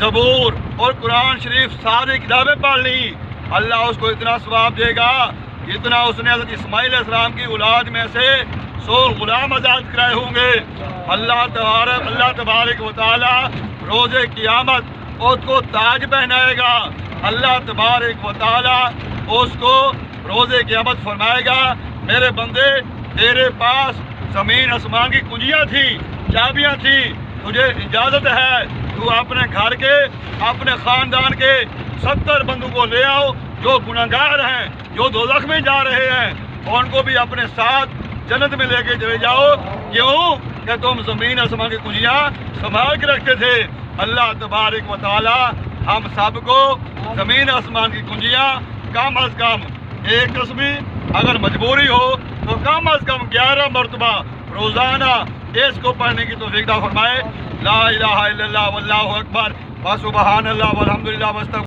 ज़बूर और कुरान शरीफ सारी किताबें पढ़ ली, अल्लाह उसको इतना सवाब देगा जितना उसने हज़रत इस्माइल अलैहिस्सलाम की औलाद में से 100 गुलाम आज़ाद कराए होंगे। अल्लाह तबारक व तआला रोज़े क़यामत उसको ताज पहनाएगा। अल्लाह तबारक व तआला उसको रोज़े क़यामत फरमाएगा, मेरे बंदे तेरे पास ज़मीन आसमान की कुंजियाँ थी, चाबियाँ थी, तुझे इजाज़त है तू अपने घर के अपने ख़ानदान के 70 बंदों को ले आओ जो गुनहगार हैं, जो दोज़ख में जा रहे हैं, और उनको भी अपने साथ जन्नत में लेके चले जाओ। क्यों कि तुम ज़मीन आसमान की कुंजियाँ संभाल के रखते थे। अल्लाह तबारक व तआला हम सबको ज़मीन आसमान की कुंजियाँ कम अज़ कम एक तस्बीह, अगर मजबूरी हो तो कम अज़ कम 11 मरतबा रोज़ाना इसको पढ़ने की तौफ़ीक़ अता फरमाए। ला इलाहा इल्लल्लाह वल्लाहु अकबर व सुबहानल्लाह वल्हम्दुलिल्लाह वस्तग़फिरुल्लाह।